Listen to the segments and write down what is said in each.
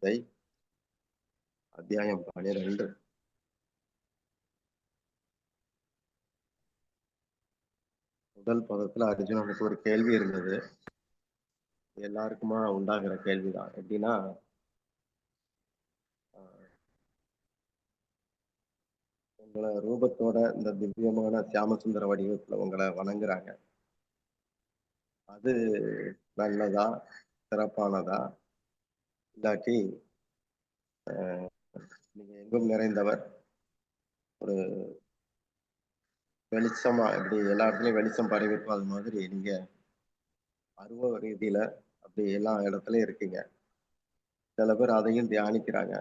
கீதை அத்தியாயம் 12. முதல் பதத்துல அர்ஜுனனுக்கு ஒரு கேள்வி இருந்தது. எல்லாருக்குமா உண்டாகிற கேள்விதான். எப்படின்னா, உங்களை ரூபத்தோட இந்த திவ்யமான சியாமசுந்தர வடிவத்துல உங்களை வணங்குறாங்க. அது நல்லதா, சிறப்பானதா, இல்லாட்டி நீங்க எங்கும் நிறைந்தவர், ஒரு வெளிச்சமா எப்படி எல்லா இடத்துலயும் வெளிச்சம் பரவிருக்கும், அது மாதிரி நீங்க அருவ ரீதியில அப்படி எல்லா இடத்துலயும் இருக்கீங்க. சில பேர் அதையும் தியானிக்கிறாங்க,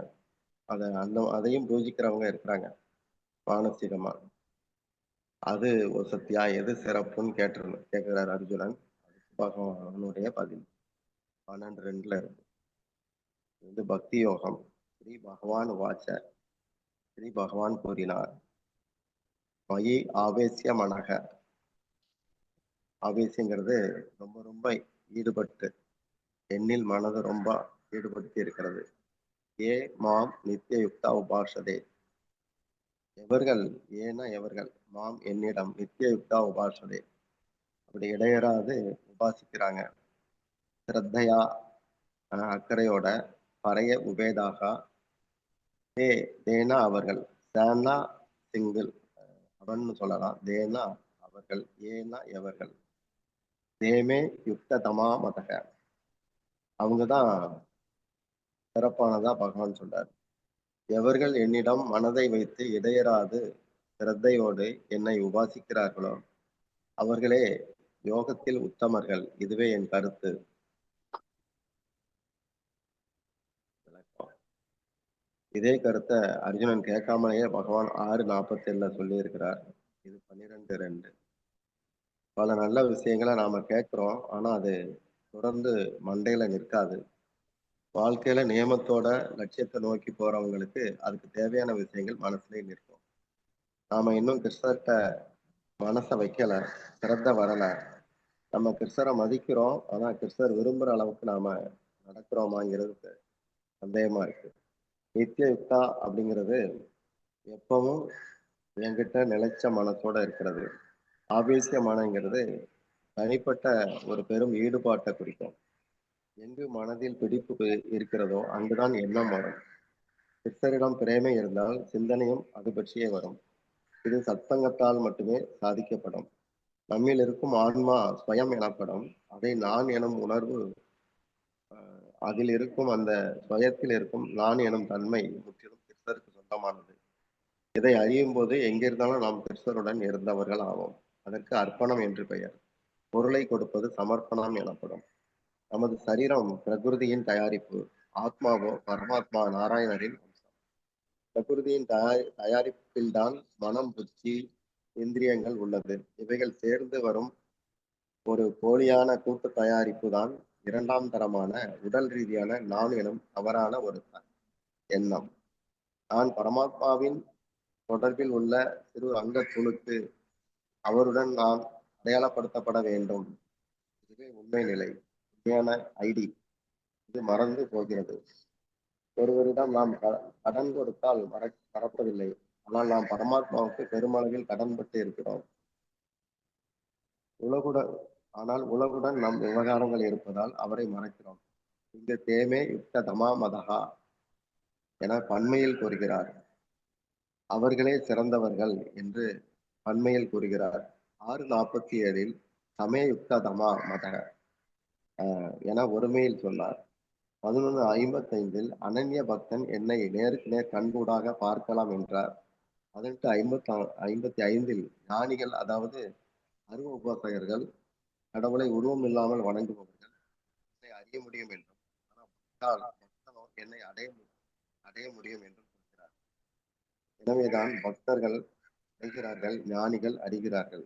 அதையும் பூஜிக்கிறவங்க இருக்கிறாங்க மானசீகமா. அது ஒரு சத்தியா, எது சிறப்புன்னு கேட்கிறார் அர்ஜுனன். பகவானுடைய பதில் 12:2 இருக்கு. இது பக்தி யோகம். ஸ்ரீ பகவான் வாச்ச, ஸ்ரீ பகவான் கூறினார், மயி ஆவேசிய மனக. ஆவேசியங்கிறது ரொம்ப ரொம்ப ஈடுபட்டு, என்னில் மனது ரொம்ப ஈடுபடுத்தி இருக்கிறது. ஏ மாம் நித்திய யுக்தா உபாசதே. எவர்கள், ஏன்னா எவர்கள், மாம் என்னிடம் நித்திய யுக்தா உபாசதே, அப்படி இடையறாது உபாசிக்கிறாங்க. ஸ்ரத்தையா, அக்கறையோட, பறைய உபேதாக, தே தேனா அவர்கள், சேனா சிங்கிள், அவன்னு சொல்லலாம், தேனா அவர்கள், ஏனா எவர்கள், தேமே யுக்த தமா மதக, அவங்கதான் சிறப்பானதா பகவான் சொல்றார். எவர்கள் என்னிடம் மனதை வைத்து இடையராது சிரத்தையோடு என்னை உபாசிக்கிறார்களோ அவர்களே யோகத்தில் உத்தமர்கள். இதுவே என் கருத்து. இதே கருத்தை அர்ஜுனன் கேட்காமலேயே பகவான் 6:47 சொல்லி இருக்கிறார். இது 12:2. பல நல்ல விஷயங்களை நாம கேட்கிறோம், ஆனா அது தொடர்ந்து மண்டையில நிற்காது. வாழ்க்கையில நியமத்தோட லட்சியத்தை நோக்கி போறவங்களுக்கு அதுக்கு தேவையான விஷயங்கள் மனசுலயே நிற்கும். நாம இன்னும் கிருஷ்ணர்கிட்ட மனசை வைக்கல, சிரத்த வரல. நம்ம கிருஷ்ணரை மதிக்கிறோம், ஆனா கிருஷ்ணர் விரும்புற அளவுக்கு நாம நடக்கிறோமாங்கிறது சந்தேகமா இருக்கு. நித்திய யுக்தா அப்படிங்கிறது எப்பவும் என்கிட்ட நிலைச்ச மனத்தோட இருக்கிறது. ஆவேசிய மனங்கிறது தனிப்பட்ட ஒரு பெரும் ஈடுபாட்டை குறிக்கும். எங்கு மனதில் பிடிப்பு இருக்கிறதோ அங்குதான் எண்ணம் வரும். சித்தரிடம் பிரேமை இருந்தால் சிந்தனையும் அது பற்றியே வரும். இது சத்சங்கத்தால் மட்டுமே சாதிக்கப்படும். நம்மில் இருக்கும் ஆன்மா ஸ்வயம் எனப்படும். அதை நான் எனும் உணர்வு, அதில் இருக்கும் அந்த ஸ்வயத்தில் இருக்கும் நான் எனும் தன்மை முற்றிலும் கிருஷ்ணருக்கு சொந்தமானது. இதை அறியும் போது எங்கிருந்தாலும் நாம் கிருஷ்ணருடன் இருந்தவர்கள் ஆவோம். அதற்கு அர்ப்பணம் என்று பெயர். பொருளை கொடுப்பது சமர்ப்பணம் எனப்படும். நமது சரீரம் பிரகிருதியின் தயாரிப்பு. ஆத்மாவோ பரமாத்மா நாராயணரின் அம்சம். பிரகிருதியின் தயாரிப்பில்தான் மனம், புத்தி, இந்திரியங்கள் உள்ளது. இவைகள் சேர்ந்து வரும் ஒரு போலியான கூட்டு தயாரிப்பு தான் இரண்டாம் தரமான உடல் ரீதியான நான் எனும் தவறான ஒரு எண்ணம். நான் பரமாத்மாவின் தொடர்பில் உள்ள சிறு அங்க துணுக்கு, அவருடன் நான் அடையாளப்படுத்தப்பட வேண்டும். இதுவே உண்மை நிலை, உண்மையான ஐடி. இது மறந்து போகிறது. ஒருவரிடம் நாம் கடன் கொடுத்தால் மறப்பதில்லை, ஆனால் நாம் பரமாத்மாவுக்கு பெருமளவில் கடன்பட்டு இருக்கிறோம். உலகுடன் ஆனால் உலகுடன் நம் விவகாரங்கள் இருப்பதால் அவரை மறைக்கிறோம். இங்கு தேமே யுக்த தமா மதகா என பன்மையில் கூறுகிறார். அவர்களே சிறந்தவர்கள் என்று பன்மையில் கூறுகிறார். 6:47 சமயயுக்த தமா மதக என ஒருமையில் சொன்னார். 11:55 அனன்ய பக்தன் என்னை நேருக்கு நேர் கண்கூடாக பார்க்கலாம் என்றார். 18:55 ஞானிகள், அதாவது அருவ உபாசகர்கள், கடவுளை உருவம் இல்லாமல் வணங்குபவர்கள் என்னை அறிய முடியும் என்றும், ஆனால் பக்தனோ என்னை அடைய முடியும் என்றும் சொல்கிறார். எனவேதான் பக்தர்கள் அடைகிறார்கள், ஞானிகள் அறிகிறார்கள்.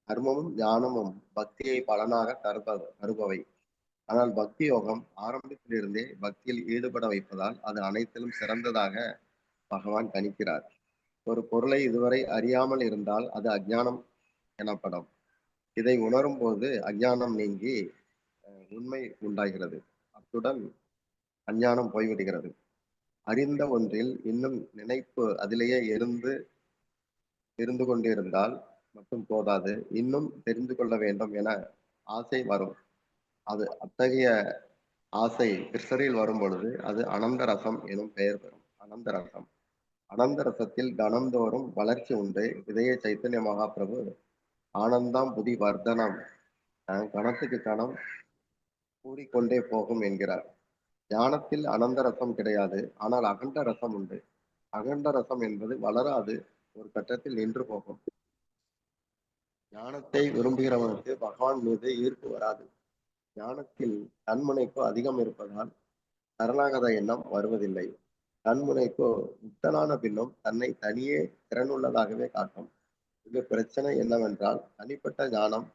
கர்மமும் ஞானமும் பக்தியை பலனாக தருபவை. ஆனால் பக்தி யோகம் ஆரம்பத்திலிருந்தே பக்தியில் ஈடுபட வைப்பதால் அது அனைத்திலும் சிறந்ததாக பகவான் கணிக்கிறார். ஒரு பொருளை இதுவரை அறியாமல் இருந்தால் அது அஞ்ஞானம் எனப்படும். இதை உணரும் போது அஞ்ஞானம் நீங்கி உண்மை உண்டாகிறது. அத்துடன் அஞ்ஞானம் போய்விடுகிறது. அறிந்த ஒன்றில் இன்னும் நினைப்பு அதிலேயே இருந்து கொண்டிருந்தால் மட்டும் போதாது, இன்னும் தெரிந்து கொள்ள வேண்டும் என ஆசை வரும். அது அத்தகைய ஆசை கிருஷ்ணரில் வரும் பொழுது அது அனந்த ரசம் எனும் பெயர் பெறும். அனந்த ரசம். அனந்த ரசத்தில் கணந்தோறும் வளர்ச்சி உண்டு. இதையே சைத்தன்ய மகாபிரபு ஆனந்தாம் புதி வர்தனம், கணத்துக்கு கணம் கூடிக்கொண்டே போகும் என்கிறார். ஞானத்தில் அனந்த ரசம் கிடையாது, ஆனால் அகண்ட ரசம் உண்டு. அகண்ட ரசம் என்பது வளராது, ஒரு கட்டத்தில் நின்று போகும். ஞானத்தை விரும்புகிறவனுக்கு பகவான் மீது ஈர்ப்பு வராது. ஞானத்தில் தன்முனைப்பு அதிகம் இருப்பதால் சரணாகத எண்ணம் வருவதில்லை. தன்முனைப்பு முக்தனான பின்னும் தன்னை தனியே திறனுள்ளதாகவே காட்டும். இங்கு பிரச்சனை என்னவென்றால், தனிப்பட்ட ஞானம்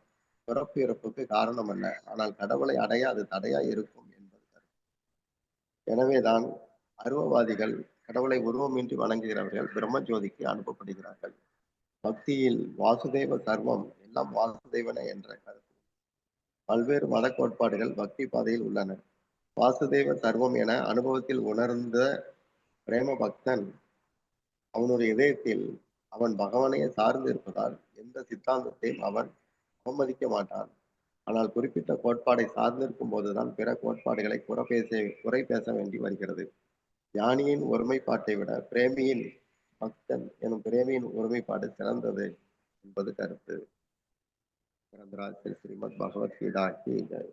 பிறப்பு இறப்புக்கு காரணம் அல்ல, ஆனால் கடவுளை அடைய அது தடையாய் இருக்கும் என்பது கருத்து. எனவேதான் அருவவாதிகள் கடவுளை உருவமின்றி வணங்குகிறவர்கள் பிரம்மஜோதிக்கு அனுப்பப்படுகிறார்கள். பக்தியில் வாசுதேவ சர்வம், எல்லாம் வாசுதேவனே என்ற கருத்து பல்வேறு மத கோட்பாடுகள் பக்தி பாதையில் உள்ளன. வாசுதேவ சர்வம் என அனுபவத்தில் உணர்ந்த பிரேம பக்தன் அவனுடைய இதயத்தில் அவன் பகவானையே சார்ந்து இருப்பதால் எந்த சித்தாந்தத்தையும் அவன் அவமதிக்க மாட்டான். ஆனால் குறிப்பிட்ட கோட்பாடை சார்ந்திருக்கும் போதுதான் பிற கோட்பாடுகளை குறை பேச வேண்டி வருகிறது. ஞானியின் ஒருமைப்பாட்டை விட பிரேமியின் பக்தன் எனும் பிரேமியின் ஒருமைப்பாடு சிறந்தது என்பது கருத்து. ஸ்ரீமத் பகவத்கீதா கி ஜெய்.